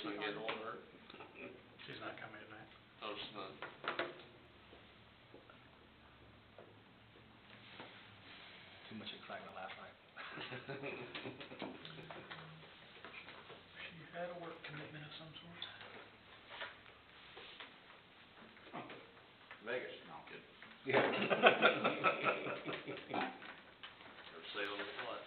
Ashland getting hold of her? She's not coming tonight. Oh, she's not. Too much excitement last night. She had a work commitment of some sort. Vegas, no, good. Yeah. Or sailing the what?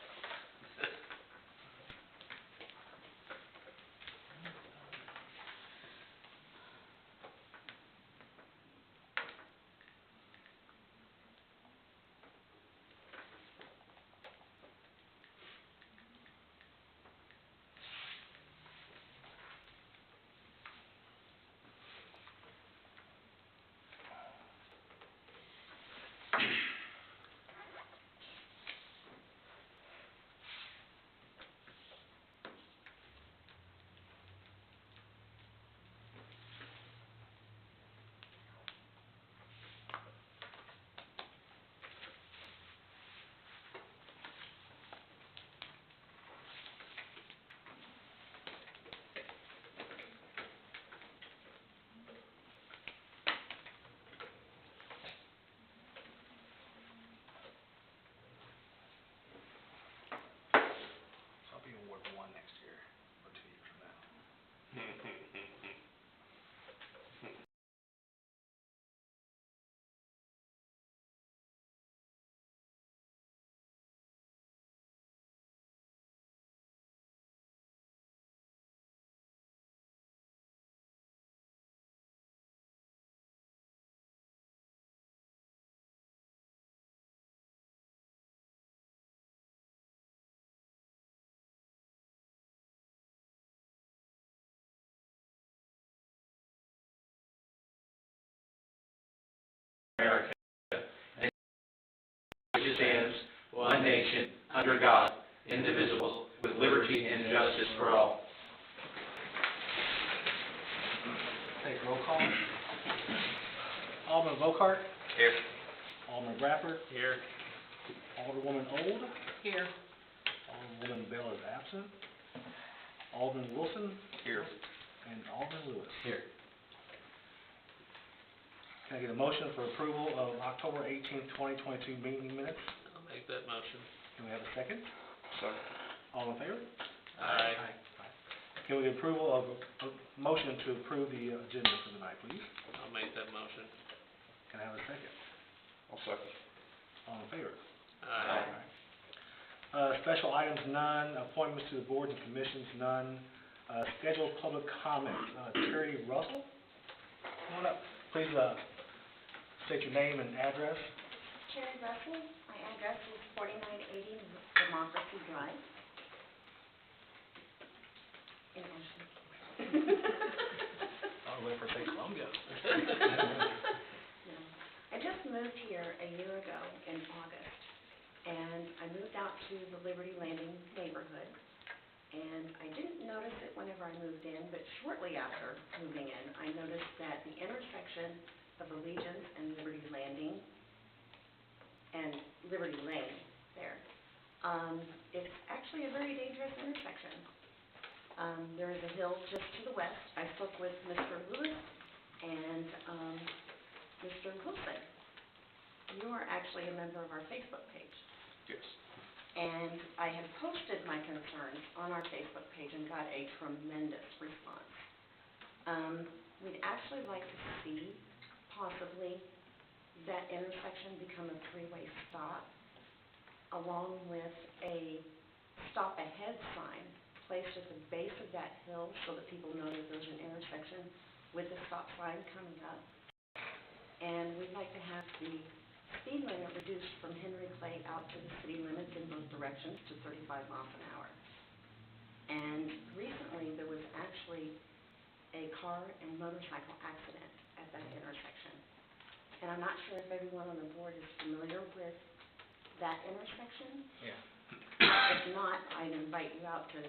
So I'll be in Ward 1 next year, or 2 years from now. America, and which stands one nation, under God, indivisible, with liberty and justice for all. Take roll call. Alderman Vocart, Here. Alderman Bradford, Here. Alderwoman Old, Here. Alderwoman Bell is absent, Alderman Wilson, Here. and Alderman Lewis. Here. Can I get a motion for approval of October 18th, 2022 meeting minutes? I'll make that motion. Can we have a second? Second. All in favor? Aye. Can we get approval of a motion to approve the agenda for tonight, please? I'll make that motion. Can I have a second? I'll second. All in favor? Aye. Special items, none. Appointments to the board and commissions, none. Scheduled public comments. Terry Russell, come on up. Please state your name and address. Terry Russell, my address is 4980 Democracy Drive in Ashland. I'll wait for St. Columbia. No. I just moved here a year ago in August, and I moved out to the Liberty Landing neighborhood, and I didn't notice it whenever I moved in, but shortly after moving in, I noticed that the intersection of Allegiance and Liberty Landing and Liberty Lane there, it's actually a very dangerous intersection. There is a hill just to the west. I spoke with Mr. Lewis and Mr. Wilson. You are actually a member of our Facebook page. Yes. And I had posted my concerns on our Facebook page and got a tremendous response. We'd actually like to see possibly that intersection become a three-way stop, along with a stop ahead sign placed at the base of that hill so that people know that there's an intersection with a stop sign coming up. And we'd like to have the speed limit reduced from Henry Clay out to the city limits in both directions to 35 miles an hour. And recently, there was actually a car and motorcycle accident at that intersection. And I'm not sure if everyone on the board is familiar with that intersection. Yeah. If not, I'd invite you out to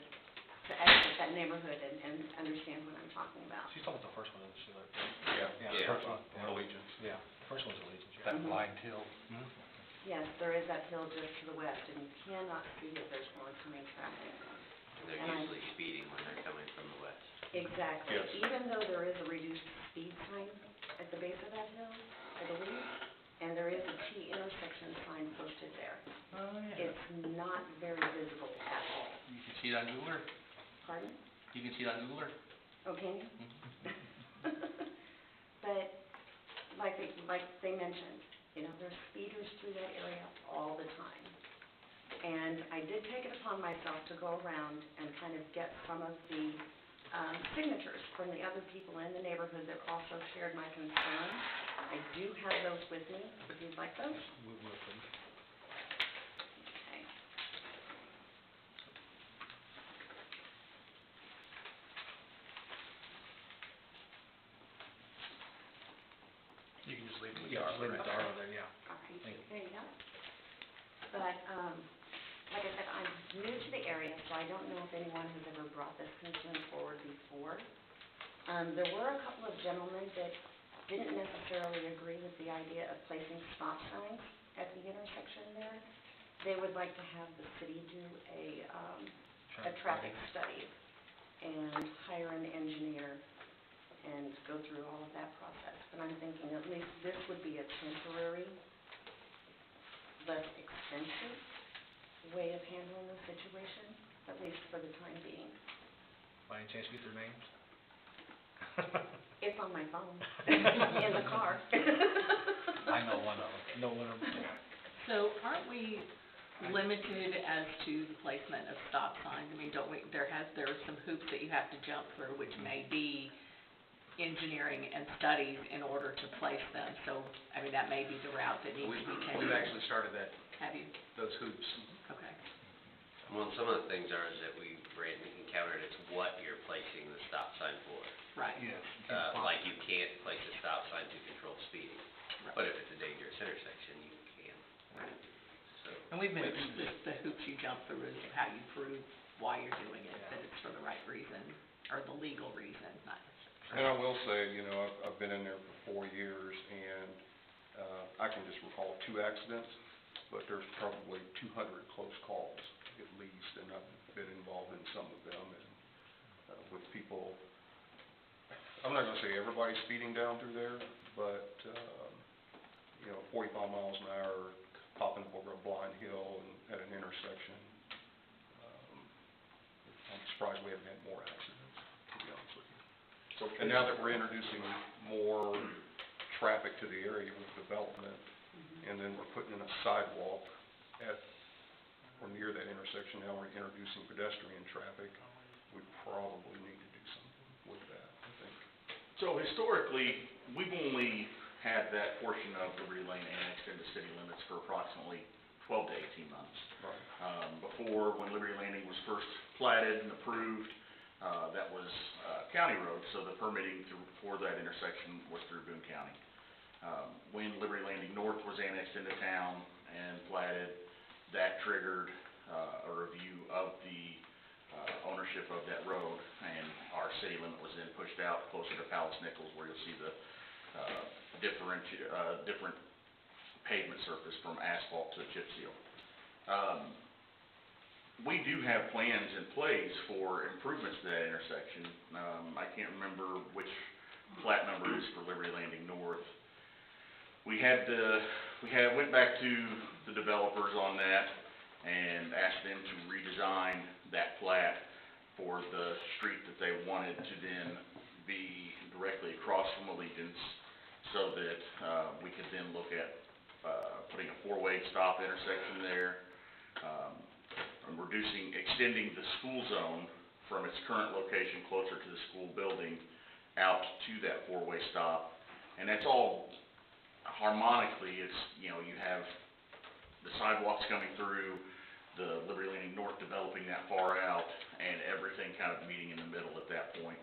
exit that neighborhood and understand what I'm talking about. She's talking about the first one, isn't she? Yeah. Yeah. Yeah. First one, yeah. Allegiance. Yeah, the first one's Allegiance, yeah. That blind hill. Mhm. Yes, there is that hill just to the west, and you cannot see that there's oncoming traffic. And they're And I- usually speeding when they're coming from the west. Exactly. Yes. Even though there is a reduced speed sign at the base of that hill, I believe, and there is a T intersection sign posted there, Oh, yeah. it's not very visible at all. You can see it on Google Earth. Pardon? You can see it on Google Earth. Oh, can you? But like they mentioned, you know, there's speeders through that area all the time. And I did take it upon myself to go around and kind of get some of the signatures from the other people in the neighborhood that also shared my concern. I do have those with me, if you'd like those. Okay. You can just leave it with Yeah, Darla, leave it right? to Darla then, yeah. All right, Thank you. there you go. But, like I said, I'm new to the area, so I don't know if anyone has ever brought this concern forward before. There were a couple of gentlemen that didn't necessarily agree with the idea of placing stop signs at the intersection there. They would like to have the city do a traffic study and hire an engineer and go through all of that process. But I'm thinking at least this would be a temporary, less expensive way of handling the situation, at least for the time being. By any chance you get their names? It's on my phone, in the car. I know one of them. Know one of them. So aren't we limited as to the placement of stop signs? I mean, don't we, there are some hoops that you have to jump through, which may be engineering and studies in order to place them. So, I mean, that may be the route that needs to be taken. We've actually started that, Have you? those hoops. Okay. Well, some of the things are that we encountered, it's what you're placing the stop sign for. Right. Yes. Like you can't place a stop sign to control speeding, Right. but if it's a dangerous intersection, you can. So, And we've been, The hoops you jump through is how you prove why you're doing it, that it's for the right reason, or the legal reason, not And I will say, you know, I've been in there for 4 years, and I can just recall 2 accidents, but there's probably 200 close calls at least, and I've been involved in some of them, and with people, I'm not gonna say everybody's speeding down through there, but, you know, 45 miles an hour, popping over a blind hill and at an intersection. I'm surprised we haven't had more accidents, to be honest with you. And now that we're introducing more traffic to the area with development, and then we're putting in a sidewalk at, or near that intersection, now we're introducing pedestrian traffic, we probably need to do something with that, I think. So historically, we've only had that portion of Liberty Lane annexed into city limits for approximately 12 to 18 months. Right. Before, when Liberty Landing was first platted and approved, that was county road, so the permitting for that intersection was through Boone County. When Liberty Landing North was annexed into town and platted, that triggered a review of the ownership of that road, and our city limit was then pushed out closer to Palace Nichols, where you'll see the different pavement surface from asphalt to chip seal. We do have plans in place for improvements to that intersection. I can't remember which plat number it is for Liberty Landing North. We went back to the developers on that and asked them to redesign that plat for the street that they wanted to then be directly across from Allegiance, so that we could then look at putting a 4-way stop intersection there, and extending the school zone from its current location closer to the school building out to that 4-way stop. And that's all harmonically, it's, you know, you have the sidewalks coming through, the Liberty Landing North developing that far out, and everything kind of meeting in the middle at that point.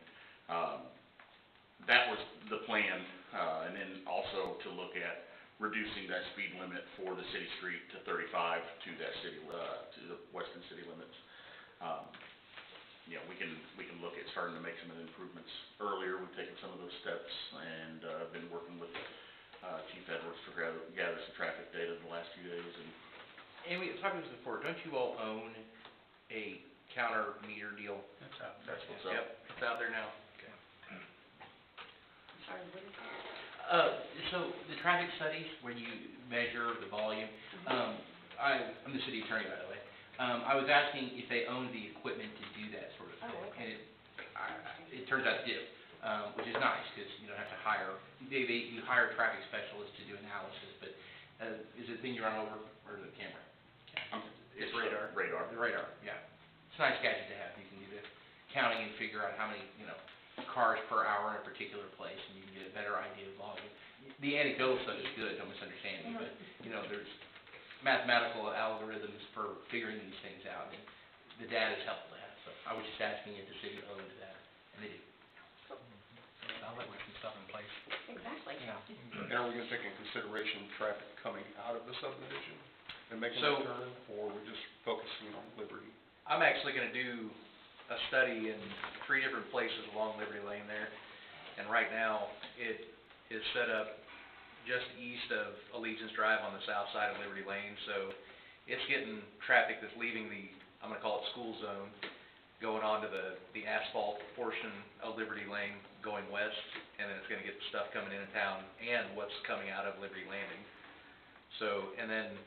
That was the plan, and then also to look at reducing that speed limit for the city street to 35 to that city, to the western city limits. You know, we can look at starting to make some of the improvements earlier. We've taken some of those steps, and been working with Chief Edwards to gather some traffic data the last few days. And we've talked about this before, don't you all own a counter meter deal? That's out. That's what's up. Yep, it's out there now. sorry, what is that? So the traffic studies, where you measure the volume, I'm the city attorney, by the way. I was asking if they own the equipment to do that sort of thing. Oh, okay. And it turns out they do, which is nice, because you don't have to hire, you hire traffic specialists to do analysis, but, is it the thing you run over, or is it the camera? It's radar. Radar. The radar, yeah. It's a nice gadget to have. You can do the counting and figure out how many, cars per hour in a particular place, and you can get a better idea of volume. The anecdotal stuff is good, don't misunderstand me, but, there's mathematical algorithms for figuring these things out, and the data is helpful to have. So I was just asking if the city owned that, and they do. Sounds like we have some stuff in place. Exactly. Yeah. And are we gonna take in consideration traffic coming out of the subdivision and making So- that turn, or we're just focusing on Liberty? I'm actually gonna do a study in 3 different places along Liberty Lane there, and right now, it is set up just east of Allegiance Drive on the south side of Liberty Lane, so it's getting traffic that's leaving the, I'm gonna call it school zone, going onto the asphalt portion of Liberty Lane going west, and then it's gonna get the stuff coming into town and what's coming out of Liberty Landing. So, and then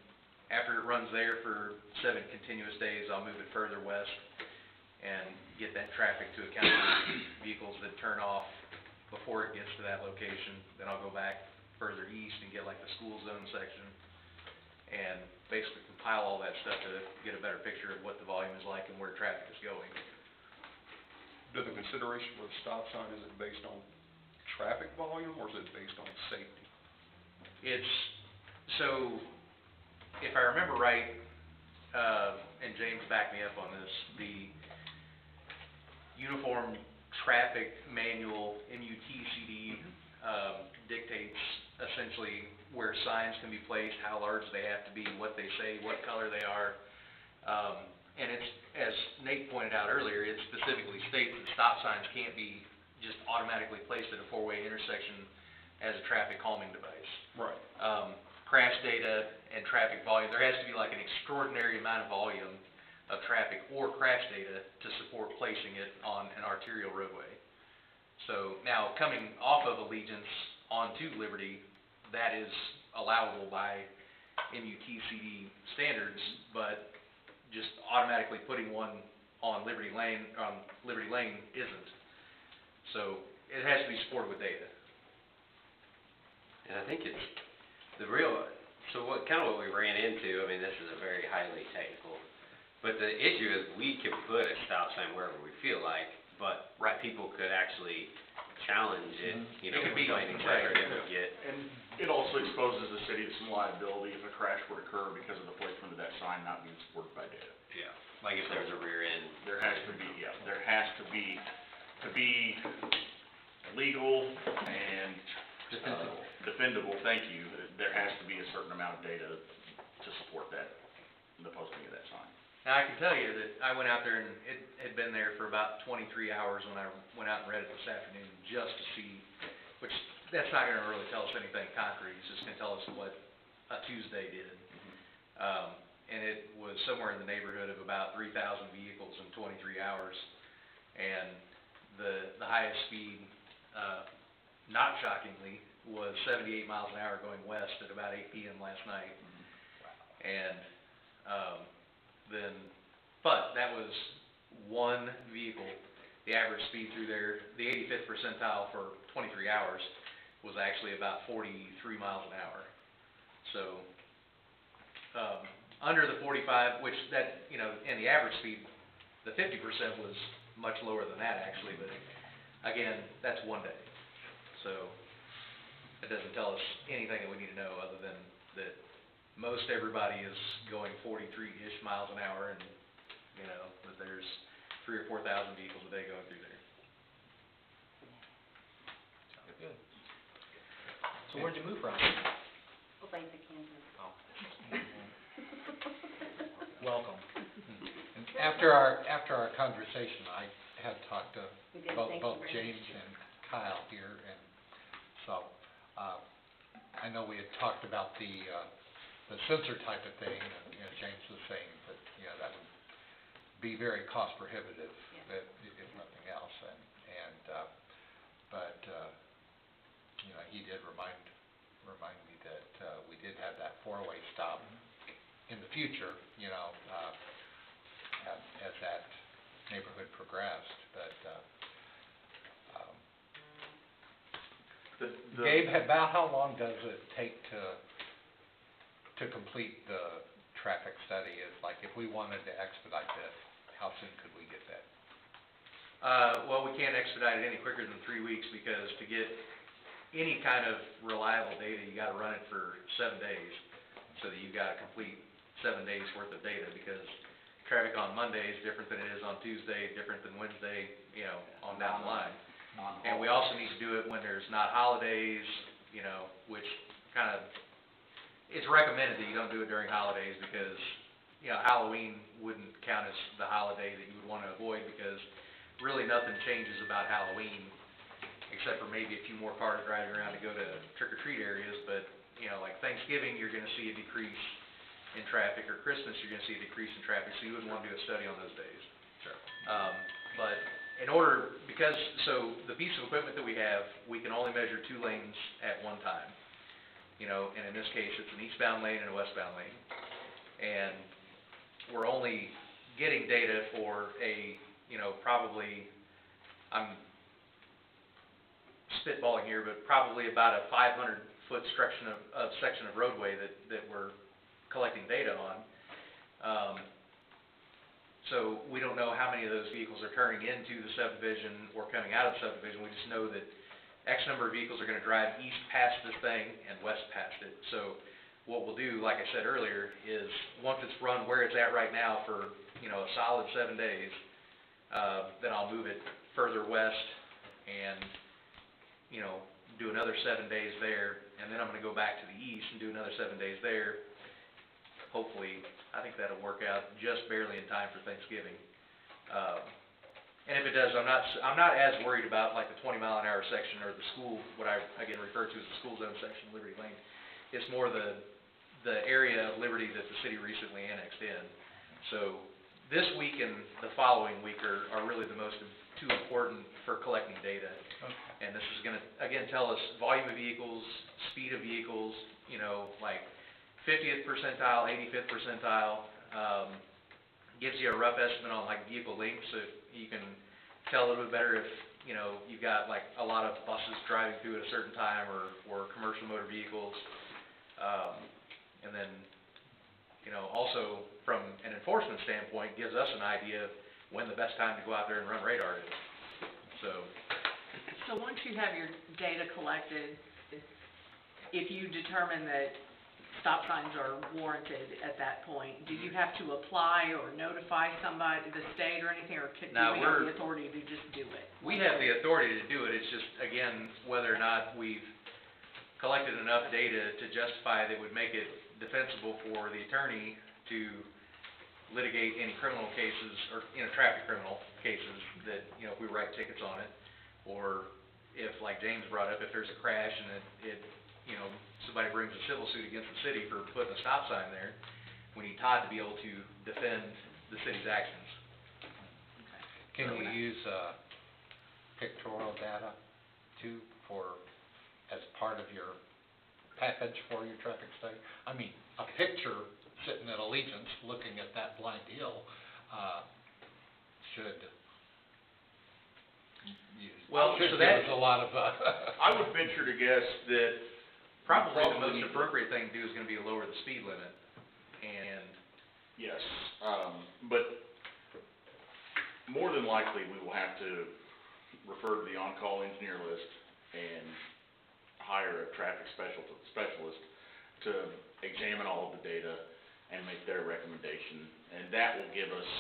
after it runs there for 7 continuous days, I'll move it further west and get that traffic to account for vehicles that turn off before it gets to that location. Then I'll go back further east and get like the school zone section and basically compile all that stuff to get a better picture of what the volume is like and where traffic is going. Do the consideration for the stop sign, is it based on traffic volume, or is it based on safety? It's, so, if I remember right, and James backed me up on this, the Uniform Traffic Manual, MUTCD, dictates essentially where signs can be placed, how large they have to be, what they say, what color they are. And it's, as Nate pointed out earlier, it specifically states that stop signs can't be just automatically placed at a 4-way intersection as a traffic calming device. Right. Crash data and traffic volume, there has to be like an extraordinary amount of volume of traffic or crash data to support placing it on an arterial roadway. So now, coming off of Allegiance onto Liberty, that is allowable by MUTCD standards, but just automatically putting one on Liberty Lane isn't. So it has to be supported with data. And I think it's the real, so what we ran into, I mean, this is a very highly technical, but the issue is we can put a stop sign wherever we feel like, but people could actually challenge it, It could be complaining right. that it would get. And it also exposes the city to some liability if a crash would occur because of the placement of that sign not being supported by data. Yeah. Like if there's a rear end. There has to be, to be legal and defendable, thank you, there has to be a certain amount of data to support that, the posting of that sign. Now, I can tell you that I went out there and it had been there for about 23 hours when I went out and read it this afternoon just to see, which, that's not gonna really tell us anything concrete, it's just gonna tell us what a Tuesday did. And it was somewhere in the neighborhood of about 3,000 vehicles in 23 hours. And the highest speed, not shockingly, was 78 miles an hour going west at about 8 p.m. last night. And, but that was one vehicle. The average speed through there, the 85th percentile for 23 hours was actually about 43 miles an hour. So, under the 45, which that, and the average speed, the 50% was much lower than that actually, but again, that's one day. So, it doesn't tell us anything that we need to know other than that most everybody is going 43-ish miles an hour, and, that there's 3,000 or 4,000 vehicles a day going through there. Sounds good. So where'd you move from? Well, thank the Kansas. Oh. Welcome. And after our conversation, I had talked to We did, both thank you very James much. and Kyle here, and so, I know we had talked about the sensor type of thing, and, James was saying that, that would be very cost prohibitive, Yeah. if nothing else, but, you know, he did remind me that, we did have that four-way stop in the future, you know, as that neighborhood progressed, but, Gabe, about how long does it take to complete the traffic study? Is like, if we wanted to expedite this, how soon could we get that? Well, we can't expedite it any quicker than 3 weeks, because to get any kind of reliable data, you gotta run it for 7 days, so that you've got a complete 7 days worth of data, because traffic on Monday is different than it is on Tuesday, different than Wednesday, you know, on down the line. And we also need to do it when there's not holidays, you know, which kind of, it's recommended that you don't do it during holidays, because, you know, Halloween wouldn't count as the holiday that you would want to avoid, because really nothing changes about Halloween, except for maybe a few more cars driving around to go to trick-or-treat areas. But, you know, like Thanksgiving, you're gonna see a decrease in traffic, or Christmas, you're gonna see a decrease in traffic, so you wouldn't want to do a study on those days. Sure. But in order, because, so the piece of equipment that we have, we can only measure 2 lanes at one time. You know, and in this case, it's an eastbound lane and a westbound lane. And we're only getting data for a, you know, probably, I'm spitballing here, but probably about a 500-foot section of roadway that we're collecting data on. So we don't know how many of those vehicles are turning into the subdivision or coming out of the subdivision. We just know that X number of vehicles are gonna drive east past this thing and west past it. So what we'll do, like I said earlier, is once it's run where it's at right now for, you know, a solid 7 days, then I'll move it further west and, you know, do another 7 days there, and then I'm gonna go back to the east and do another 7 days there. Hopefully, I think that'll work out just barely in time for Thanksgiving. And if it does, I'm not as worried about like the 20-mile-an-hour section or the school, what I again refer to as the school zone section of Liberty Lane. It's more the area of Liberty that the city recently annexed in. So this week and the following week are really the two important for collecting data. Okay. And this is gonna, again, tell us volume of vehicles, speed of vehicles, you know, like 50th percentile, 85th percentile, gives you a rough estimate on like vehicle length, so you can tell a little bit better if, you know, you've got like a lot of buses driving through at a certain time, or commercial motor vehicles. And then, you know, also from an enforcement standpoint, gives us an idea of when the best time to go out there and run radar is. So once you have your data collected, if you determine that stop signs are warranted at that point, do you have to apply or notify somebody, the state or anything, or do we have the authority to just do it? We have the authority to do it. It's just, again, whether or not we've collected enough data to justify that would make it defensible for the attorney to litigate any criminal cases, or, you know, traffic criminal cases that, you know, if we write tickets on it, or if, like James brought up, if there's a crash and it you know, somebody brings a civil suit against the city for putting a stop sign there, we need Todd to be able to defend the city's actions. Can you use pictorial data too as part of your package for your traffic study? I mean, a picture sitting at Allegiance looking at that blind hill should give us a lot of I would venture to guess that probably the most appropriate thing to do is gonna be to lower the speed limit, and yes, but more than likely, we will have to refer to the on-call engineer list and hire a traffic specialist to examine all of the data and make their recommendation, and that will give us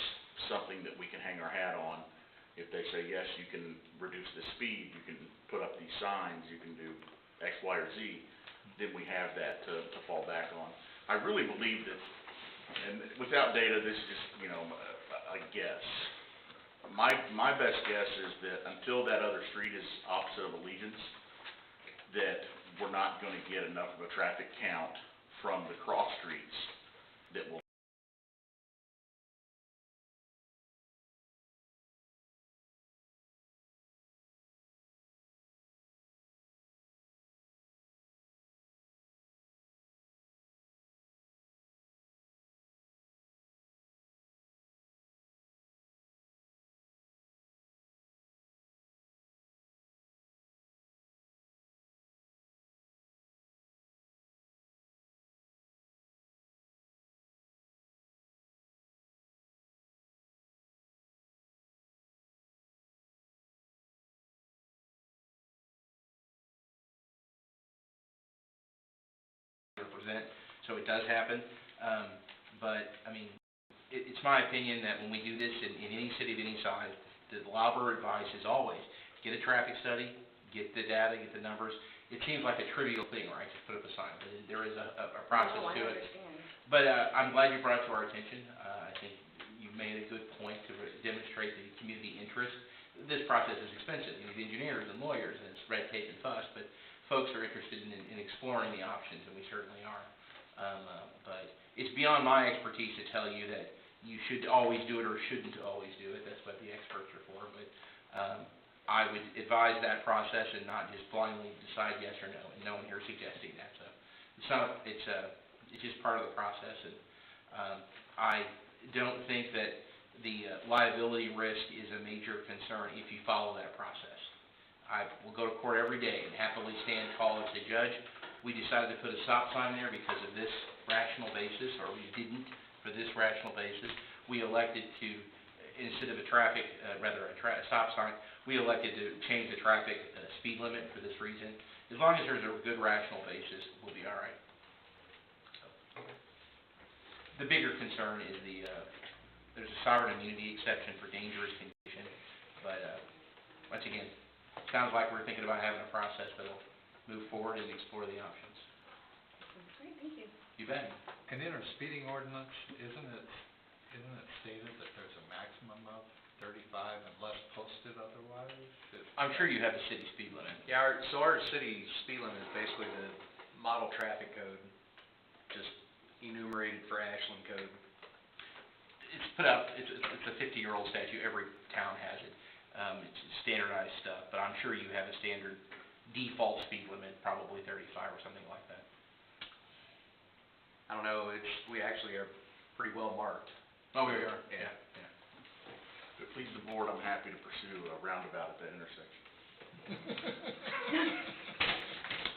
something that we can hang our hat on. If they say, yes, you can reduce the speed, you can put up these signs, you can do X, Y, or Z, then we have that to fall back on. I really believe that, and without data, this is just, you know, a guess. My best guess is that until that other street is opposite of Allegiance, that we're not gonna get enough of a traffic count from the cross streets that will event, so it does happen. But, I mean, it's my opinion that when we do this in any city of any size, the our advice is always, get a traffic study, get the data, get the numbers. It seems like a trivial thing, right, just put up a sign, but there is a process No, I to it. understand. But I'm glad you brought it to our attention. I think you made a good point to demonstrate the community interest. This process is expensive. You need engineers and lawyers, and it's red tape and fuss, but folks are interested in exploring the options, and we certainly are. But it's beyond my expertise to tell you that you should always do it or shouldn't always do it. That's what the experts are for. But I would advise that process and not just blindly decide yes or no, and no one here is suggesting that. So it's just part of the process, and I don't think that the liability risk is a major concern if you follow that process. I will go to court every day and happily stand tall and say, Judge, we decided to put a stop sign there because of this rational basis, or we didn't for this rational basis. We elected to, instead of a stop sign, we elected to change the traffic speed limit for this reason. As long as there's a good rational basis, we'll be all right. The bigger concern is there's a sovereign immunity exception for dangerous condition, but once again, sounds like we're thinking about having a process that'll move forward and explore the options. That's great, thank you. You bet. And in our speeding ordinance, isn't it stated that there's a maximum of 35 unless posted otherwise? I'm sure you have the city speed limit. Yeah, our city speed limit is basically the model traffic code, just enumerated for Ashland code. It's put up, it's a 50-year-old statute, every town has it. It's standardized stuff, but I'm sure you have a standard default speed limit, probably 35 or something like that. I don't know, we actually are pretty well marked. Oh, we are? Yeah. If it pleases the board, I'm happy to pursue a roundabout at that intersection.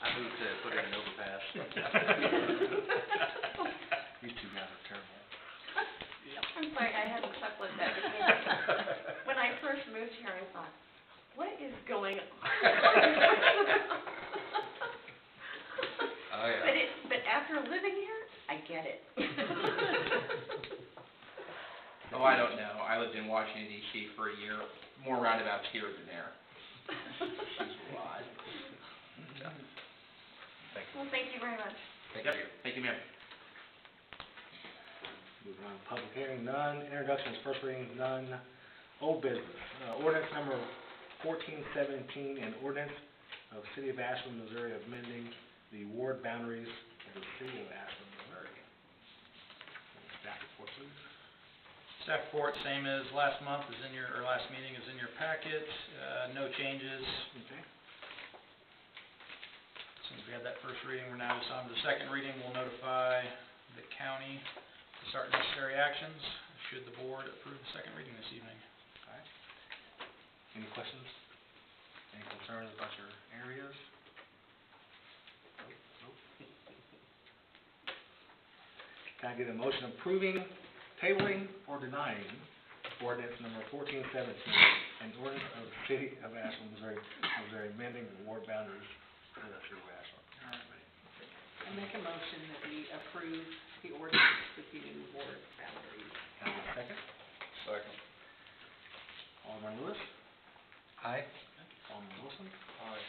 I moved to put in an overpass. You two guys are terrible. I'm sorry, I had to chuckle at that because when I first moved here, I thought, what is going on? Oh, yeah. But after living here, I get it. Oh, I don't know. I lived in Washington, D.C. for a year. More roundabouts here than there. It's a lot. Well, thank you very much. Thank you. Thank you, ma'am. Moving on, public hearing, none. Introductions, first reading, none. Old business, ordinance number 1417, an ordinance of City of Ashland, Missouri, amending the ward boundaries of the City of Ashland, Missouri. Staff report, please. Staff report, same as last month, last meeting is in your packet, no changes. Okay. Since we had that first reading, we're now just on to the second reading. We'll notify the county to start necessary actions, should the board approve the second reading this evening. All right. Any questions? Any concerns about your areas? Nope. Can I get a motion approving, tabling, or denying ordinance number 1417, an ordinance of the City of Ashland, Missouri, amending the ward boundaries of the City of Ashland? All right. I make a motion that we approve the ordinance with the new ward boundaries. Can I get a second? Second. Alderman Lewis? Aye. Alderman Wilson? Aye.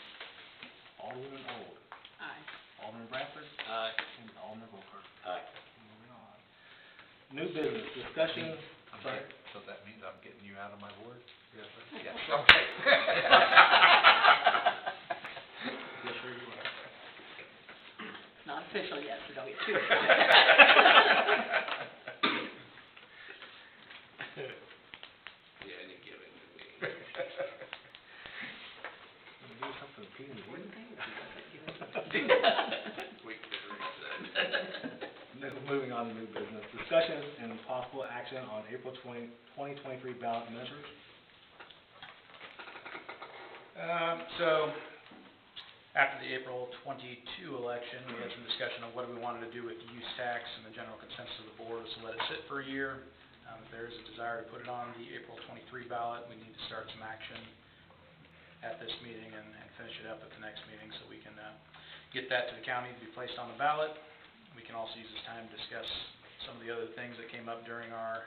Alderman Old? Aye. Alderman Bradford? Aye. And Alderman Volker? Aye. Moving on. New business, discussion, I'm sorry. sorry, so that means I'm getting you out of my ward? Yes, sir. Yes, okay. Yes, sir, you are. It's not official yet, so don't get too excited. Yeah, and you give it to me. Wanna do something, Pete? Moving on to new business, discussion and possible action on April 2023 ballot measures. So, after the April 22 election, we had some discussion of what we wanted to do with the use tax, and the general consensus of the board was to let it sit for a year. If there is a desire to put it on the April 23 ballot, we need to start some action at this meeting and finish it up at the next meeting so we can get that to the county to be placed on the ballot. we can also use this time to discuss some of the other things that came up during our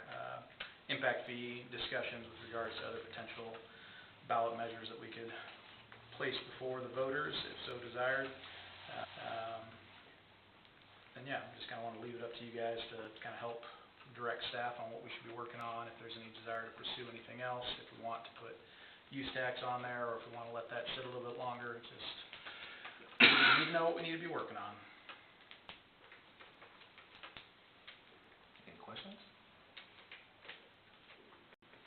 impact fee discussions with regards to other potential ballot measures that we could place before the voters, if so desired. And yeah, I just kind of want to leave it up to you guys to kind of help direct staff on what we should be working on, if there's any desire to pursue anything else, if we want to put use tax on there, or if we want to let that sit a little bit longer. Just, we need to know what we need to be working on. Any questions?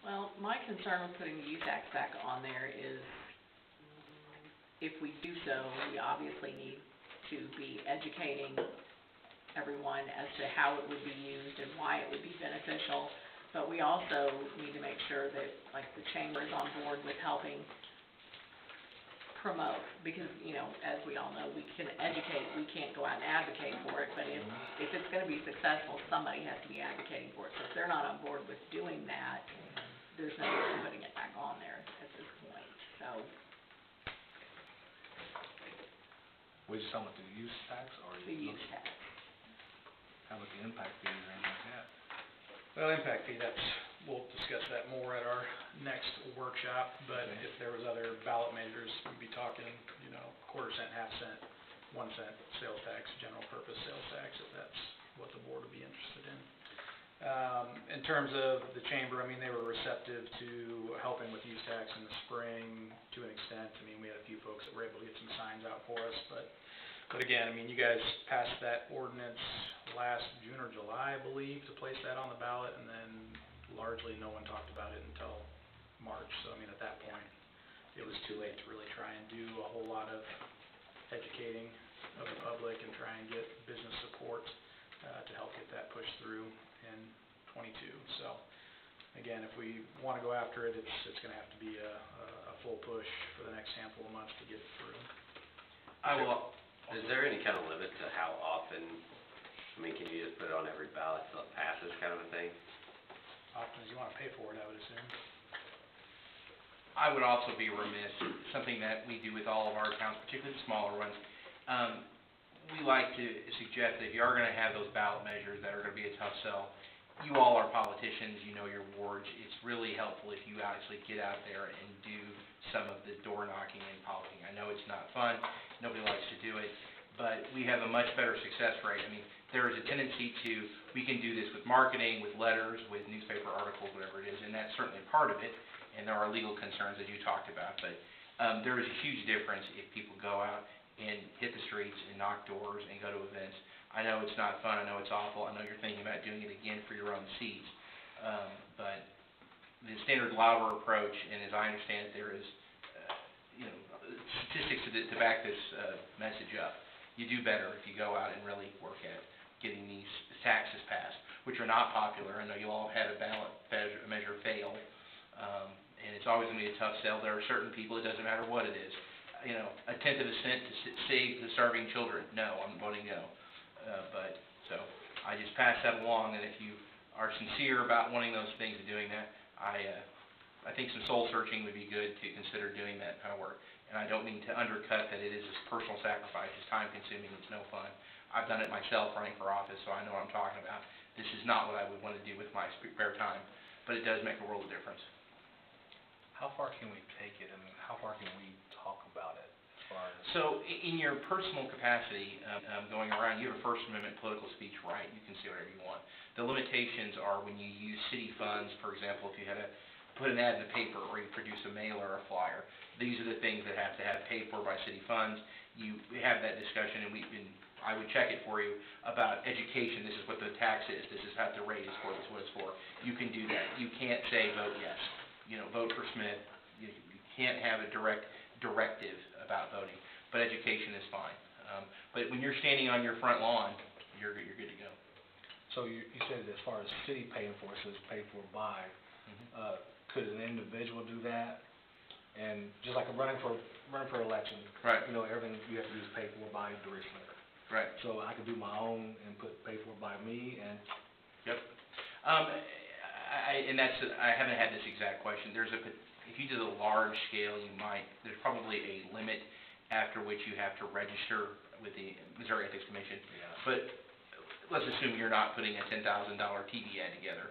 Well, my concern with putting the use tax back on there is, if we do so, we obviously need to be educating everyone as to how it would be used and why it would be beneficial. But we also need to make sure that, like, the chamber is on board with helping promote, because, you know, as we all know, we can educate, we can't go out and advocate for it, but if it's gonna be successful, somebody has to be advocating for it. So if they're not on board with doing that, there's no use in putting it back on there at this point, so. We just talking about the use tax, or? The use tax. How about the impact fees or anything like that? Well, impact fee, we'll discuss that more at our next workshop, but if there was other ballot measures, we'd be talking, you know, quarter cent, half cent, 1 cent sales tax, general purpose sales tax, if that's what the board would be interested in. In terms of the chamber, I mean, they were receptive to helping with use tax in the spring to an extent. I mean, we had a few folks that were able to get some signs out for us, but again, I mean, you guys passed that ordinance last June or July, I believe, to place that on the ballot, and then largely no one talked about it until March. So, I mean, at that point, it was too late to really try and do a whole lot of educating of the public and try and get business support to help get that pushed through in '22. So, again, if we want to go after it, it's going to have to be a full push for the next handful of months to get it through. Is there any kind of limit to how often, I mean, can you just put it on every ballot till it passes kind of a thing? Often as you want to pay for it, I would assume. I would also be remiss, something that we do with all of our accounts, particularly the smaller ones. We like to suggest that if you are going to have those ballot measures that are going to be a tough sell, you all are politicians, you know your wards. It's really helpful if you actually get out there and do some of the door knocking and politicking. I know it's not fun, nobody likes to do it, but we have a much better success rate. I mean, there is a tendency to, we can do this with marketing, with letters, with newspaper articles, whatever it is, and that's certainly part of it, and there are legal concerns, as you talked about, but there is a huge difference if people go out and hit the streets and knock doors and go to events. I know it's not fun, I know it's awful, I know you're thinking about doing it again for your own seats, but the standard Lauer approach, and as I understand it, there is, you know, statistics to back this message up. You do better if you go out and really work at getting these taxes passed, which are not popular. I know you all had a ballot measure fail, and it's always going to be a tough sell. There are certain people, it doesn't matter what it is. You know, 1/10 of a cent to save the starving children. No, I'm voting no. So I just pass that along, and if you are sincere about wanting those things and doing that, I think some soul searching would be good to consider doing that kind of work. And I don't mean to undercut that it is a personal sacrifice. It's time consuming, it's no fun. I've done it myself running for office, so I know what I'm talking about. This is not what I would want to do with my spare time, but it does make a world of difference. How far can we take it, and how far can we talk about it as far as? So in your personal capacity, going around, you have a First Amendment political speech right. You can say whatever you want. The limitations are when you use city funds, for example, if you had to put an ad in the paper or you produce a mailer or a flyer. These are the things that have to have paid for by city funds. You have that discussion, and I would check it for you about education. This is what the tax is. This is how the rate is for. This is what it's for. You can do that. You can't say vote yes. You know, vote for Smith. You can't have a directive about voting. But education is fine. But when you're standing on your front lawn, you're good to go. So you said as far as city paying for it, so it's paid for by, could an individual do that? And just like running for election, Right. you know, everything you have to do is paid for by Doris Slater. Right. So I could do my own and pay for it by me and. Yep. I haven't had this exact question. If you did a large scale, there's probably a limit after which you have to register with the Missouri Ethics Commission. Yeah. But let's assume you're not putting a $10,000 TV ad together.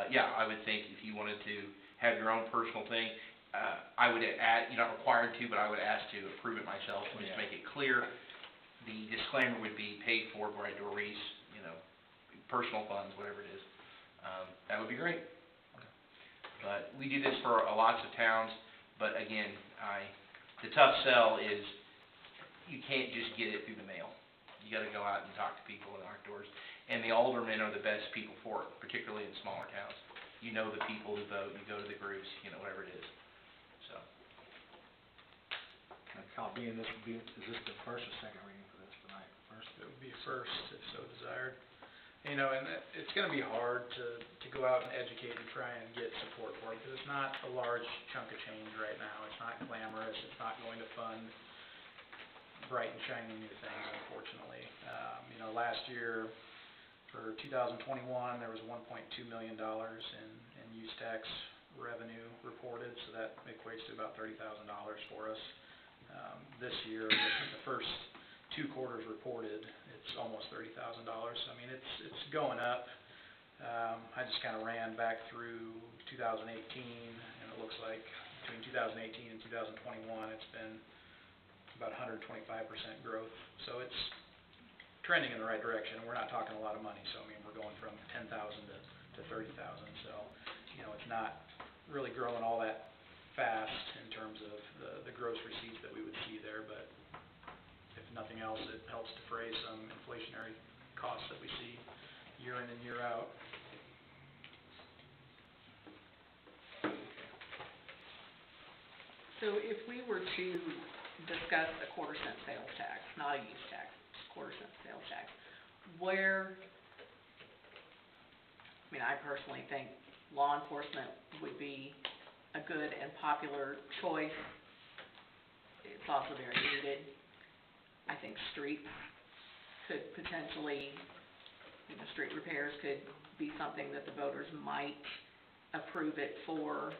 Yeah, I would think if you wanted to have your own personal thing, I would add, you're not required to, but I would ask to approve it myself and just make it clear. The disclaimer would be paid for by Doris, personal funds, whatever it is. That would be great. But we do this for lots of towns, but again, the tough sell is you can't just get it through the mail. You gotta go out and talk to people in our doors. And the aldermen are the best people for it, particularly in smaller towns. You know the people who vote, you go to the groups, whatever it is, so. Is this the first or second reading for this tonight? First? It would be first, if so desired. And it's gonna be hard to go out and educate and try and get support for it, because it's not a large chunk of change right now. It's not glamorous, it's not going to fund bright and shiny new things, unfortunately. Last year, for 2021, there was $1.2 million in use tax revenue reported, so that equates to about $30,000 for us. This year, the first 2 quarters reported, it's almost $30,000. So, I mean, it's going up. I just kind of ran back through 2018, and it looks like between 2018 and 2021, it's been about 125% growth. So it's trending in the right direction, and we're not talking a lot of money. So, I mean, we're going from 10,000 to 30,000. So, it's not really growing all that fast in terms of the gross receipts that we would see there, but if nothing else, it helps defray some inflationary costs that we see year in and year out. So if we were to discuss a quarter-cent sales tax, not a use tax, just quarter-cent sales tax, I personally think law enforcement would be a good and popular choice. It's also very needed. I think streets could potentially, street repairs could be something that the voters might approve it for.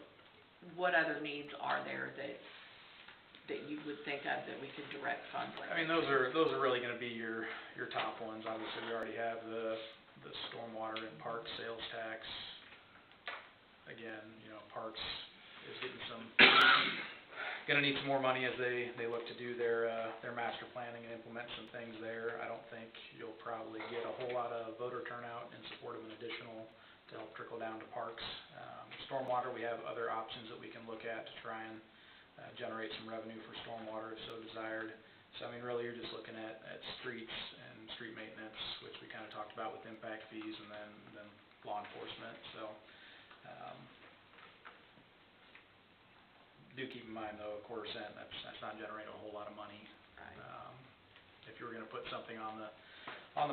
What other needs are there that you would think of that we could direct funds like that? Those are really gonna be your top ones. Obviously, we already have the stormwater and park sales tax. Again, parks is gonna need some more money as they look to do their master planning and implement some things there. I don't think you'll probably get a whole lot of voter turnout in support of an additional to help trickle down to parks. Stormwater, we have other options that we can look at to try and generate some revenue for stormwater if so desired. So, really, you're just looking at streets and street maintenance, which we kind of talked about with impact fees, and then law enforcement. So, do keep in mind, though, a quarter cent, that's not generating a whole lot of money. Right. If you were gonna put something on the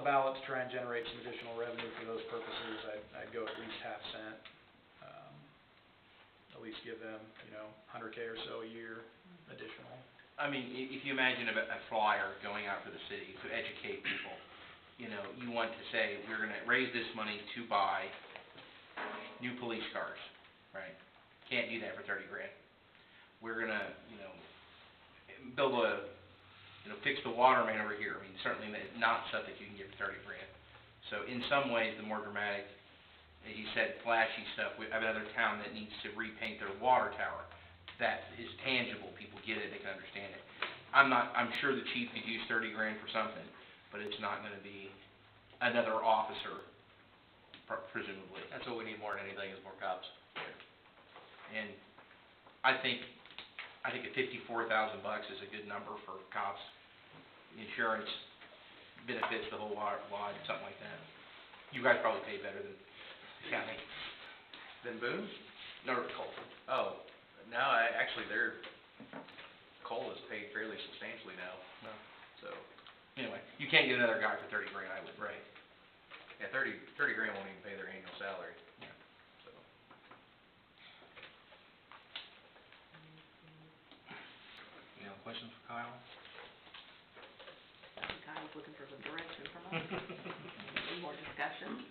ballot to try and generate some additional revenue for those purposes, I'd go at least half cent. At least give them, $100K or so a year additional. If you imagine a flyer going out for the city to educate people, you want to say, we're gonna raise this money to buy new police cars, right? Can't do that for 30 grand. We're gonna, build fix the water main over here. Certainly not stuff that you can get for 30 grand. So in some ways, the more dramatic, as you said, flashy stuff, we have another town that needs to repaint their water tower. That is tangible, people get it, they can understand it. I'm sure the chief could use 30 grand for something, but it's not gonna be another officer, presumably. That's what we need more than anything, is more cops. And I think at $54,000 is a good number for cops. Insurance benefits the whole lot, something like that. You guys probably pay better than the county. Then Boone? No, Colton. Oh, no, actually, their coal is paid fairly substantially now. No. So, Anyway, you can't get another guy for 30 grand, I would. right. Yeah, 30 grand won't even pay their annual salary. Yeah. So, Any other questions for Kyle? I was looking for some direction from us. Any more discussion?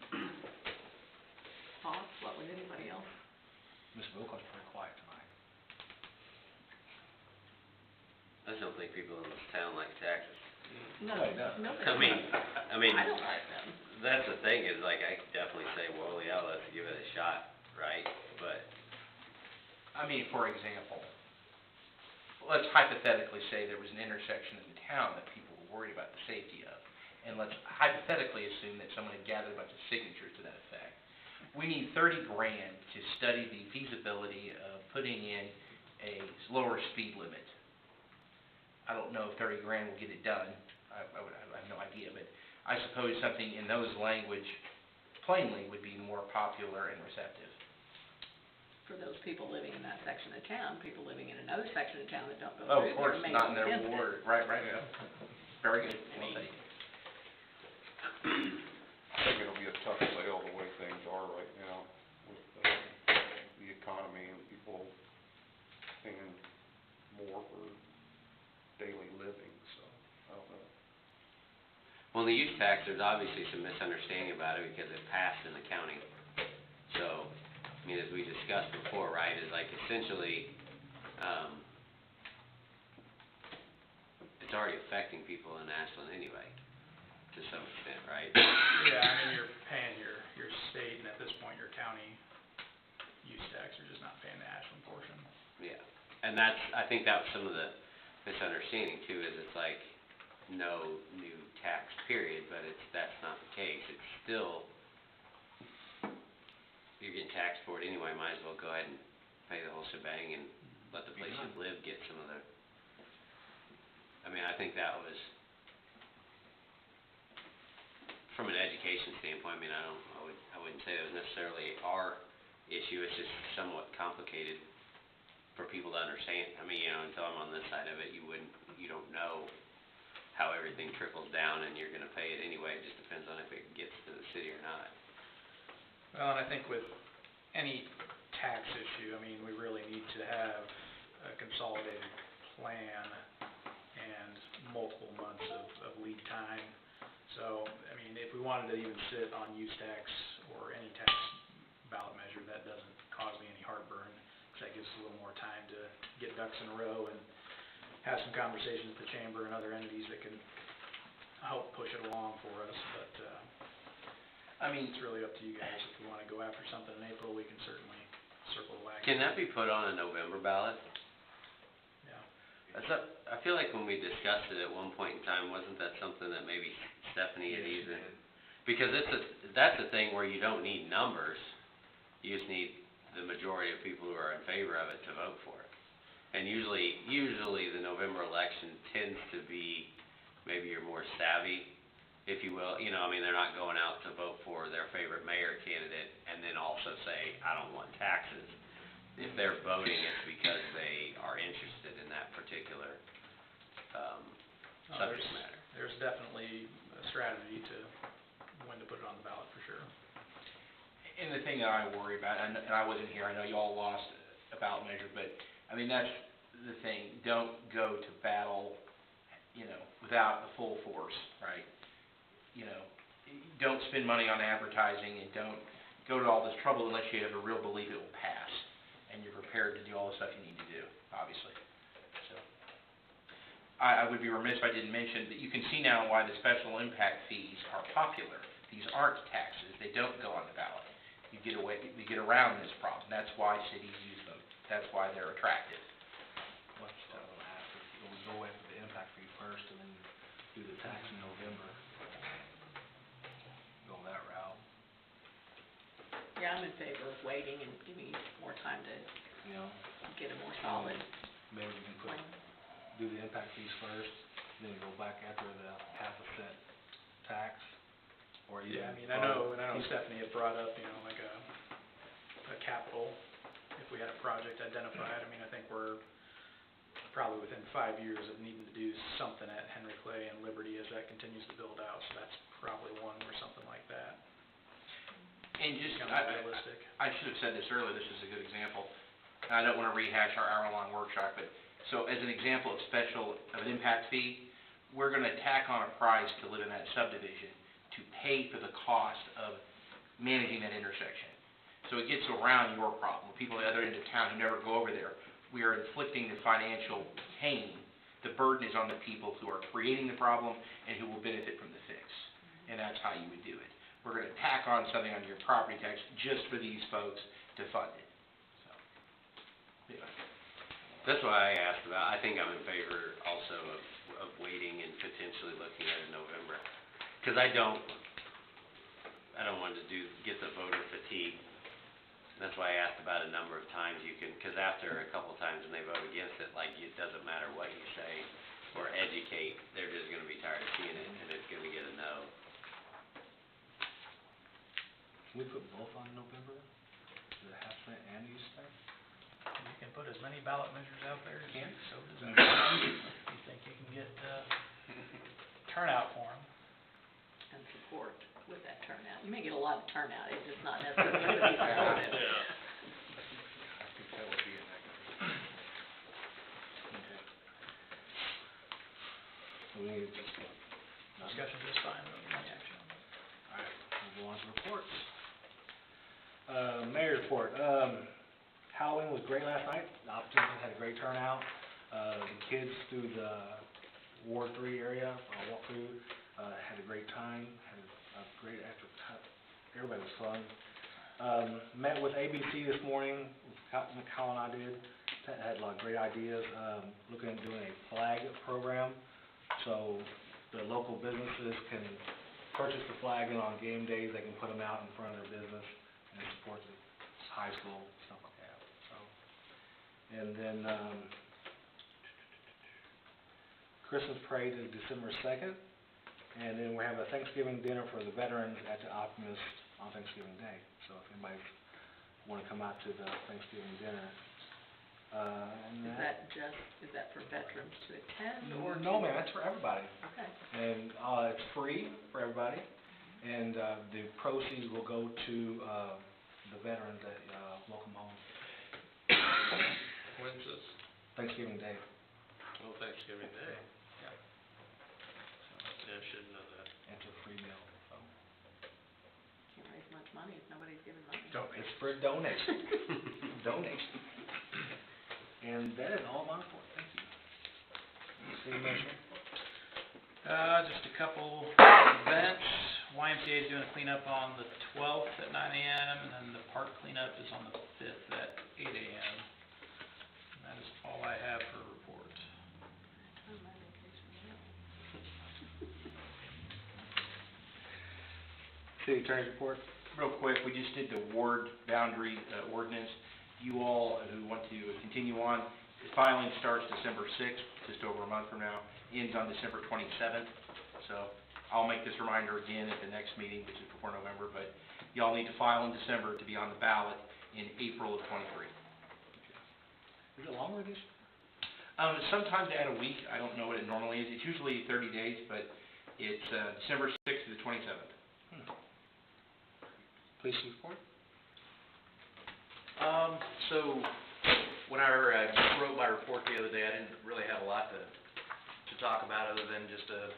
Thoughts? What would anybody else? Ms. Wilcox is pretty quiet tonight. I just don't think people in this town like taxes. No, Wait, no. nobody. I mean, I don't like them. that's the thing is like, I could definitely say, well, yeah, let's give it a shot, right? But, I mean, for example, let's hypothetically say there was an intersection in the town that people were worried about the safety of. And let's hypothetically assume that someone had gathered a bunch of signatures to that effect. We need $30,000 to study the feasibility of putting in a lower speed limit. I don't know if $30,000 will get it done. I have no idea, but I suppose something in those language plainly would be more popular and receptive. For those people living in that section of town, people living in another section of town that don't go Oh, through of course, there may not in be their against it. ward, right, Yeah. very good, I well mean- taken. I think it'll be a tough sale the way things are right now with the economy and people paying more for daily living, so, I don't know. well, the use tax, there's obviously some misunderstanding about it because it passed in the county. So, I mean, as we discussed before, right, is like essentially, it's already affecting people in Ashland anyway, to some extent, right? Yeah, I mean, you're paying your state, and at this point, your county use tax, you're just not paying the Ashland portion. Yeah, and that's, I think that was some of the misunderstanding too, is it's like no new tax period, but that's not the case. It's still, you're getting taxed for it anyway, might as well go ahead and pay the whole shebang and let the place you live get some of the, I mean, I think that was, from an education standpoint, I mean, I wouldn't say it was necessarily our issue, it's just somewhat complicated for people to understand. I mean, you know, until I'm on this side of it, you don't know how everything trickles down, and you're gonna pay it anyway, it just depends on if it gets to the city or not. Well, and I think with any tax issue, I mean, we really need to have a consolidated plan and multiple months of lead time. So, I mean, if we wanted to even sit on use tax or any tax ballot measure, that doesn't cause me any heartburn, because that gives us a little more time to get ducks in a row and have some conversations with the chamber and other entities that can help push it along for us, but, I mean, it's really up to you guys. If we wanna go after something in April, we can certainly circle the wagons. Can that be put on a November ballot? Yeah. I feel like when we discussed it at one point in time, wasn't that something that maybe Stephanie had even? Because that's a thing where you don't need numbers, you just need the majority of people who are in favor of it to vote for it. And usually the November election tends to be, maybe you're more savvy, if you will, you know, I mean, they're not going out to vote for their favorite mayor candidate and then also say, I don't want taxes. If they're voting, it's because they are interested in that particular, subject matter. There's definitely a strategy to when to put it on the ballot, for sure. and the thing that I worry about, and I wasn't here, I know you all lost a ballot measure, but, I mean, that's the thing, don't go to battle, you know, without the full force, right? You know, don't spend money on advertising and don't go to all this trouble unless you have a real belief it will pass, and you're prepared to do all the stuff you need to do, obviously. So, I would be remiss if I didn't mention that you can see now why the special impact fees are popular. These aren't taxes, they don't go on the ballot. You get around this problem, that's why cities use them, that's why they're attractive. Let's ask if we go after the impact fee first and then do the tax in November. Go that route, Yeah, I'm in favor of waiting and giving you more time to you know, get a more solid maybe we can plan. do the impact fees first, then go back after the half a cent tax, or even. Yeah, I mean, I know Stephanie had brought up, you know, like a capital, if we had a project identified. I mean, I think we're probably within 5 years of needing to do something at Henry Clay and Liberty as that continues to build out, so that's probably one where something like that And just, becomes realistic. I should have said this earlier, this is a good example. And I don't want to rehash our hour-long workshop, but, so as an example of an impact fee, we're going to tack on a price to live in that subdivision to pay for the cost of managing that intersection. So it gets around your problem, people at the other end of town who never go over there. We are inflicting the financial pain. The burden is on the people who are creating the problem and who will benefit from the fix. And that's how you would do it. we're gonna tack on something on your property tax just for these folks to fund it, so. Yeah. That's why I asked about, I think I'm in favor also of waiting and potentially looking at it in November. Cause I don't want to get the voter fatigue. That's why I asked about a number of times you can, cause after a couple times when they vote against it, like, it doesn't matter what you say or educate, they're just gonna be tired of seeing it and it's gonna get a no. Can we put both on November? The half cent and use tax? You can put as many ballot measures out there as you Can? so desire. You think you can get, turnout for them? And support with that turnout. You may get a lot of turnout, it's just not necessarily going to be supportive. I think that would be a negative. Okay. So we need to just, Discussion just fine, no action on that. alright, we'll go on to reports. Mayor's report, Halloween was great last night, the opportunity had a great turnout. The kids through the Ward 3 area, walked through, had a great time, had a great after, everybody was fun. Met with ABC this morning, Kyle and I did, had a lot of great ideas, looking at doing a flag program. So the local businesses can purchase the flag and on game days, they can put them out in front of their business and it supports the high school, stuff like that, so. And then, Christmas parade is December 2nd, and then we have a Thanksgiving dinner for the veterans at the Optimist on Thanksgiving Day. So if anybody wanna come out to the Thanksgiving dinner, and Is that for veterans to attend or? No, ma'am, that's for everybody. Okay. And, it's free for everybody, and, the proceeds will go to, the veterans at, Welcome Home, When's this? Thanksgiving Day. Oh, Thanksgiving Day. Yeah. Yeah, I should know that. And it's a free meal, so. Can't raise much money if nobody's giving money. It's for donation. Donation. And that is all my report, thank you. City Manager? Just a couple events. YMCA is doing a cleanup on the 12th at 9 a.m. and then the park cleanup is on the 5th at 8 a.m. And that is all I have for report. City Attorney's report? Real quick, we just did the ward boundary ordinance. You all who want to continue on, the filing starts December 6th, just over a month from now, ends on December 27th. So I'll make this reminder again at the next meeting, which is before November, but y'all need to file in December to be on the ballot in April of '23. Is it longer this? Sometimes they add a week, I don't know what it normally is. It's usually 30 days, but it's December 6th to the 27th. Police report? So, when I wrote my report the other day, I didn't really have a lot to talk about other than just a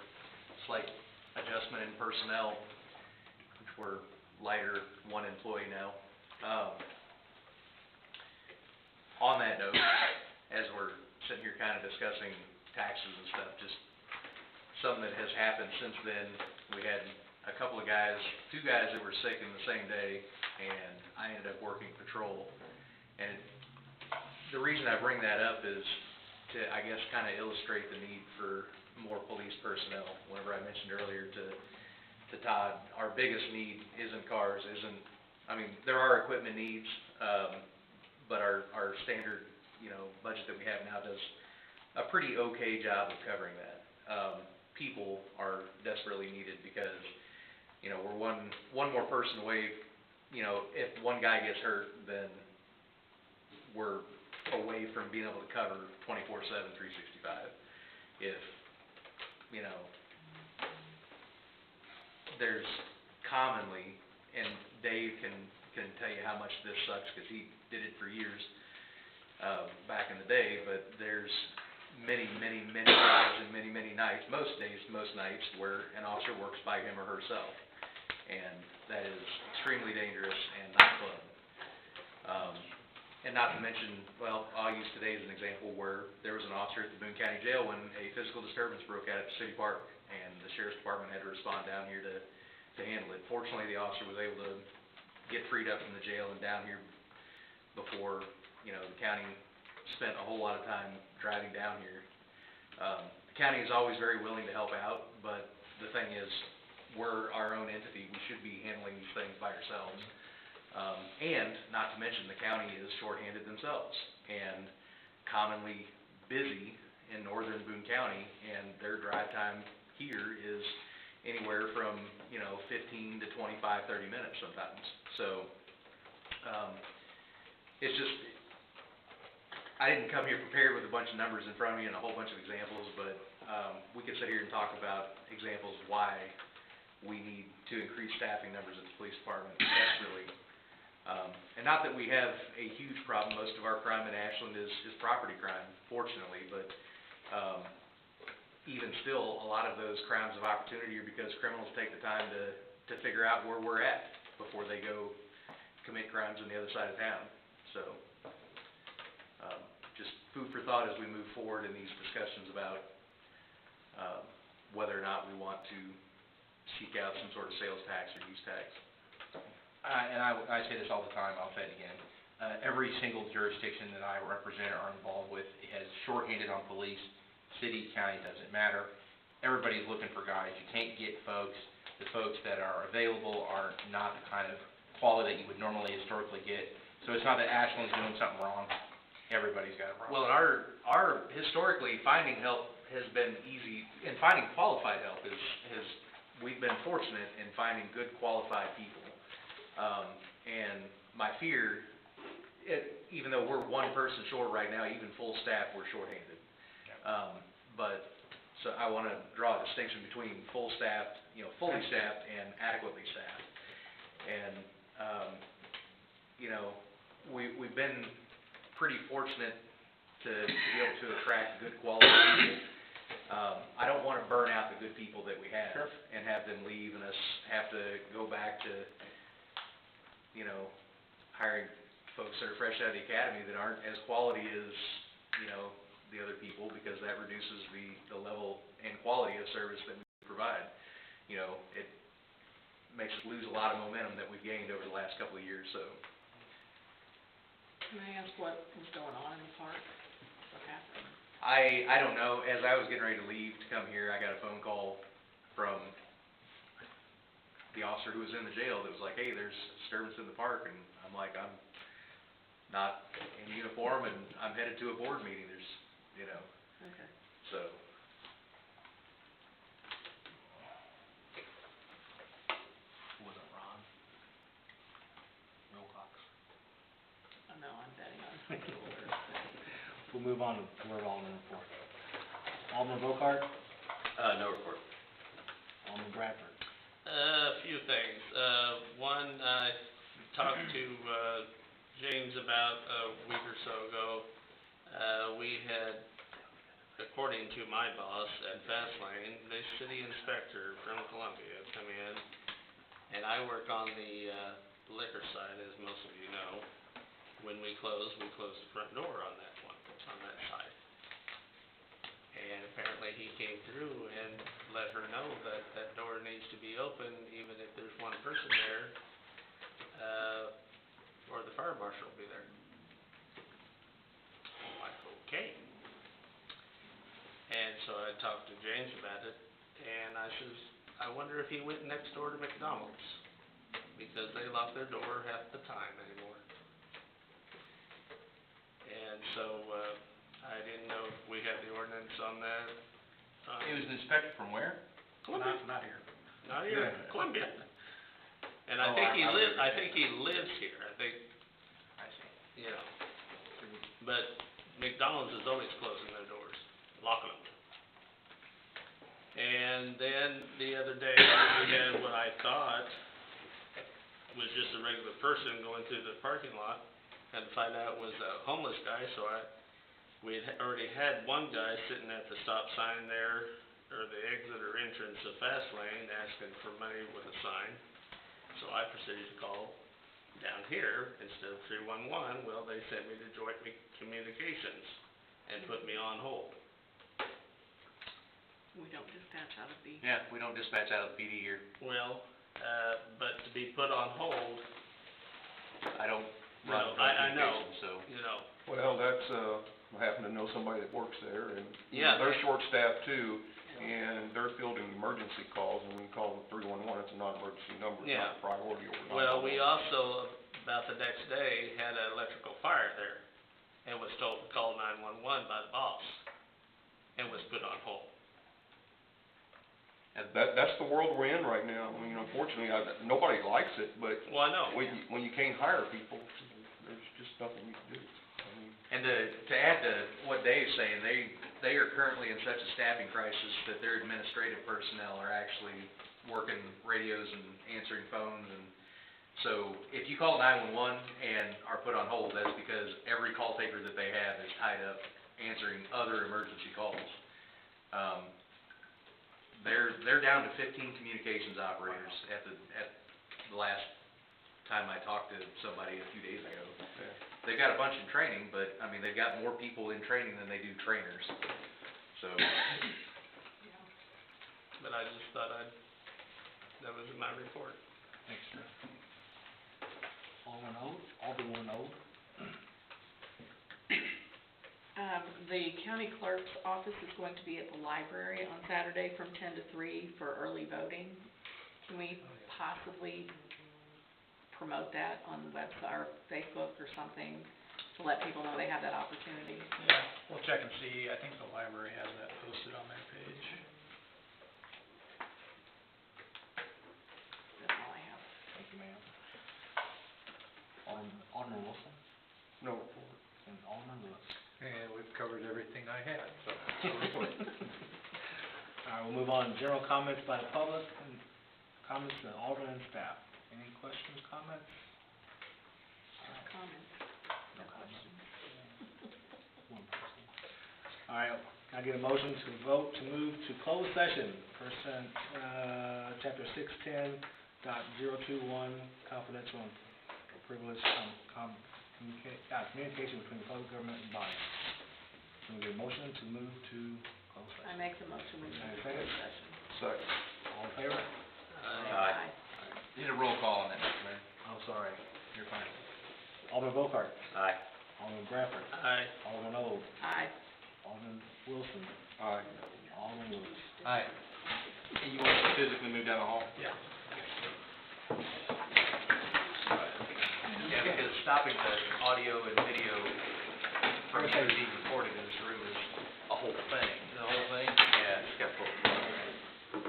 slight adjustment in personnel, which we're lighter, one employee now. On that note, as we're sitting here kind of discussing taxes and stuff, just something that has happened since then, we had a couple of guys, two guys that were sick in the same day, and I ended up working patrol. And the reason I bring that up is to, I guess, kind of illustrate the need for more police personnel. Whenever I mentioned earlier to Todd, our biggest need isn't cars, there are equipment needs, but our standard, budget that we have now does a pretty okay job of covering that. People are desperately needed because, we're one more person away. If one guy gets hurt, then we're away from being able to cover 24/7, 365. If, there's commonly, and Dave can tell you how much this sucks because he did it for years back in the day, but there's many days and many nights, most days, most nights, where an officer works by him or herself. And that is extremely dangerous and not fun. And not to mention, I'll use today as an example where there was an officer at the Boone County Jail when a physical disturbance broke out at the city park, and the sheriff's department had to respond down here to to handle it. Fortunately, the officer was able to get freed up from the jail and down here before, you know, the county spent a whole lot of time driving down here. The county is always very willing to help out, but the thing is, we're our own entity, we should be handling these things by ourselves. And, not to mention, the county is shorthanded themselves, and commonly busy in northern Boone County, and their drive time here is anywhere from, you know, 15 to 25, 30 minutes sometimes. So, it's just, I didn't come here prepared with a bunch of numbers in front of me and a whole bunch of examples, but, we could sit here and talk about examples why we need to increase staffing numbers at the police department. That's really, and not that we have a huge problem, most of our crime in Ashland is property crime, fortunately, but, even still, a lot of those crimes of opportunity are because criminals take the time to figure out where we're at before they go commit crimes on the other side of town. So, just food for thought as we move forward in these discussions about, whether or not we want to seek out some sort of sales tax or use tax. And I say this all the time, I'll say it again. Every single jurisdiction that I represent or involved with has shorthanded on police, city, county, doesn't matter. Everybody's looking for guys. You can't get folks. The folks that are available are not the kind of quality that you would normally historically get. So it's not that Ashland's doing something wrong. Everybody's got it wrong. Well, and our historically, finding help has been easy, and finding qualified help we've been fortunate in finding good qualified people. And my fear, even though we're one person short right now, even full staff, we're shorthanded. But, so I want to draw a distinction between full staffed, you know, fully staffed and adequately staffed. And, you know, we've been pretty fortunate to be able to attract good quality people. I don't want to burn out the good people that we have. Sure. And have them leave and us have to go back to, you know, hiring folks that are fresh out of the academy that aren't as quality as, you know, the other people, because that reduces the level and quality of service that we provide. You know, it makes us lose a lot of momentum that we've gained over the last couple of years, so. Can I ask what was going on in the park? What happened? I don't know. As I was getting ready to leave to come here, I got a phone call from the officer who was in the jail that was like, hey, there's disturbance in the park, and I'm like, I'm not in uniform, and I'm headed to a board meeting. There's, you know, Okay. so. Was it Ron? Wilcox? Oh, no, I'm betting on something older. We'll move on to word Alderman report. Alderman Vocart, No report. Alderman Bradford. A few things. One, I talked to James about a week or so ago. We had, according to my boss at Fastlane, the city inspector from Columbia come in, and I work on the liquor side, as most of you know. When we close the front door on that one, on that side. And apparently he came through and let her know that that door needs to be open, even if there's one person there, or the fire marshal will be there. I'm like, okay. And so I talked to James about it, and I says, I wonder if he went next door to McDonald's, because they lock their door half the time anymore. And so, I didn't know if we had the ordinance on that. It was an inspector from where? Columbia. Not here. Not here, Columbia. And Oh, I think I he lives here, I think, I see. you know. But McDonald's is always closing their doors, locking them. And then the other day, we had what I thought was just a regular person going through the parking lot, and to find out it was a homeless guy, so we had already had one guy sitting at the stop sign there, or the exit or entrance of Fastlane, asking for money with a sign. So I proceeded to call down here instead of 311. Well, they sent me to Joint Communications and put me on hold. We don't dispatch out of the. Yeah, we don't dispatch out of the PD here. Well, but to be put on hold, I don't you run know, I know, communications, so. you know, Well, that's, I happen to know somebody that works there, and Yeah. they're short-staffed too, and they're fielding emergency calls, and when you call 311, it's a non-emergency number, it's not a priority over 911. well, we also, about the next day, had an electrical fire there, and was told to call 911 by the boss, and was put on hold. That's the world we're in right now. I mean, unfortunately, nobody likes it, but Well, I know. when you can't hire people, there's just nothing you can do. I mean, And to add to what Dave's saying, they are currently in such a staffing crisis that their administrative personnel are actually working radios and answering phones, and so if you call 911 and are put on hold, that's because every call taker that they have is tied up answering other emergency calls. They're down to 15 communications operators at the last time I talked to somebody a few days ago. yeah. They've got a bunch in training, but, I mean, they've got more people in training than they do trainers, so. But I just thought that was in my report. Thanks, sir. Alderman Old? The county clerk's office is going to be at the library on Saturday from 10 to 3 for early voting. Can we possibly promote that on the website or Facebook or something to let people know they have that opportunity? Yeah, we'll check and see. I think the library has that posted on their page. That's all I have. Thank you, ma'am. Alderman Wilson No, and Alderman Lewis. And we've covered everything I had, so. All right, we'll move on. General comments by the public and comments to Alderman and staff. Any questions, comments? Just comments. No comments. One person. All right, can I get a motion to vote to move to closed session, chapter 610.021, confidential and privileged communication between the public government and body. Can we get a motion to move to closed I session? make the motion we move to Second. closed session. second. All in favor? Aye. Need a roll call on that, Mr. Mayor. Oh, sorry, you're fine. Alderman Volkart, Aye. Alderman Bradford, Aye. Alderman Old, Aye. Alderman Wilson, Aye. Alderman Lewis. Aye. And you want us to physically move down the hall? Yeah. Yeah, because stopping the audio and video from either being recorded in this room is a whole thing. The whole thing? Yeah, it's got full.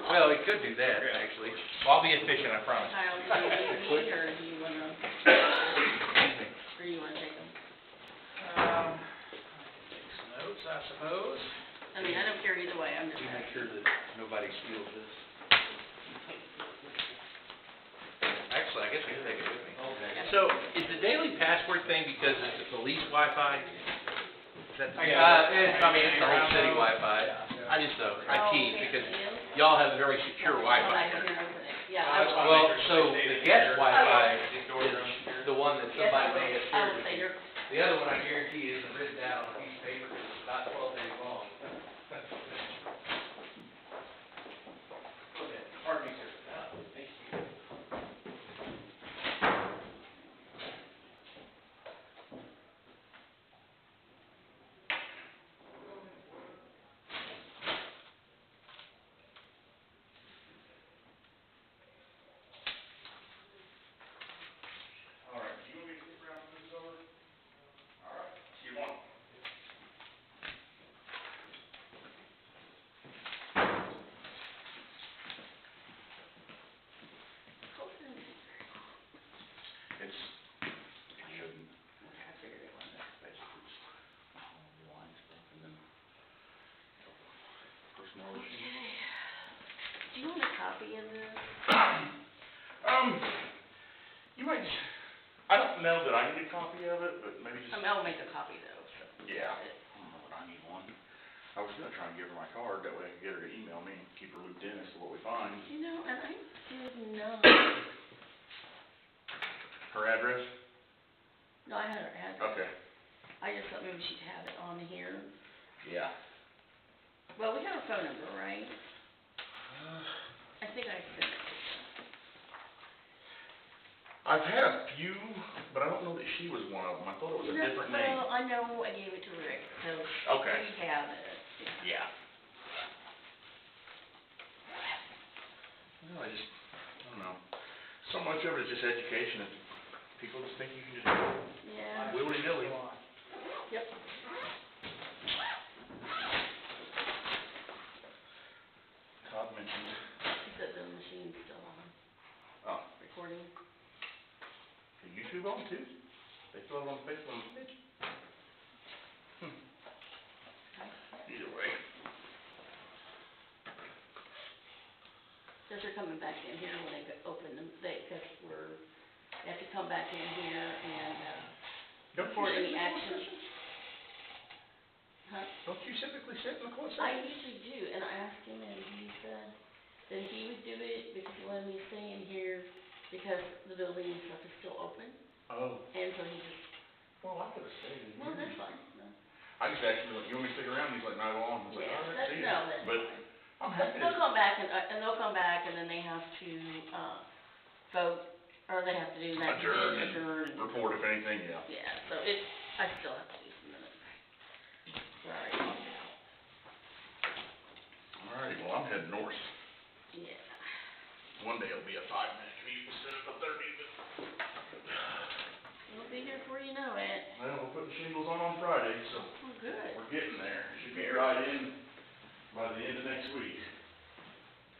Well, we could do that, actually. Well, I'll be efficient, I promise. Kyle, do you need me or do you wanna, or you wanna take them? Take some notes, I suppose. I mean, I don't care either way, I'm just We make asking. sure that nobody steals this. Actually, I guess I can take it with me. So, is the daily password thing because it's the police Wi-Fi? Is that the? It's the whole city Wi-Fi. I just, I Oh, tease, okay, because you? y'all have a very secure Oh, I Wi-Fi. can hear everything. Yeah, I will. Well, so the guest Wi-Fi is the one that Yes, I somebody will. may have I shared will with say you. you're, The other one, I guarantee, isn't written down on a piece of paper, it's about 12 days long. Okay, pardon me, sir. Thank you. All right, do you want me to stick around for this over? All right, see you tomorrow. It's, it shouldn't, I figured it was. basically, it's line stuff and then personnel issues. Do you want a copy of this? You might, I don't know that I need a copy of it, but maybe just, I'll make a copy though, so. yeah, I don't know that I need one. I was gonna try and give her my card, that way I could get her to email me, keep her looped in as to what we find. You know, and I did not, Her address? no, I had her address. Okay. I just thought maybe she'd have it on here. Yeah. Well, we have her phone number, right? I think I sent it. I've had a few, but I don't know that she was one of them. I thought it was a different name. Well, I know I gave it to Rick, so Okay. we have it. Yeah. No, I don't know. So much of it is just education, and people just think you can just do it Yeah. willy-nilly. Yep. Todd mentioned, He said the machine's still on, oh, recording. the YouTube on too? They throw it on Facebook page? Either way. Says they're coming back in here when they open them, because they have to come back in here and, Don't you report any sit in the closed action. session? Huh? Don't you typically sit in the closed I session? usually do, and I asked him, and he said that he would do it because he wanted me to stay in here because the building and stuff is still open, Oh, and so he just, well, I could've stayed in well, here. that's fine, no. I just asked him, like, you want me to stick around? He's like, not long. I was like, Yeah, all right, that's, see ya. no, that's But fine. I'm happy They'll to, come back, and they'll come back, and then they have to, vote, or they have to do that. Adjourn and Adjourn. report if anything, yeah. Yeah, so it's, I still have to do some minutes. Sorry. All right, well, I'm heading north. Yeah. One day it'll be a 5-minute commute instead of a 30, but, We'll be here before you know it. well, we're putting shingles on Friday, so Oh, good. we're getting there. Should be right in by the end of next week.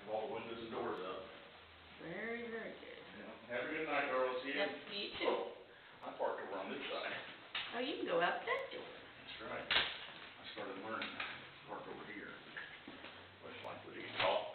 Have all the windows and doors up. Very, very good. Yeah. Have a good night, girls. See ya. Yep, you too. I parked over on this side. Oh, you can go out that door. That's right. I started learning to park over here. Less likely to get caught.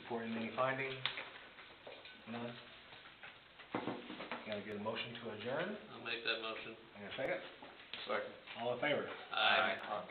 reporting any findings? None? Can I get a motion to adjourn? I'll make that motion. And a second? Second. All in favor? Aye. Aye.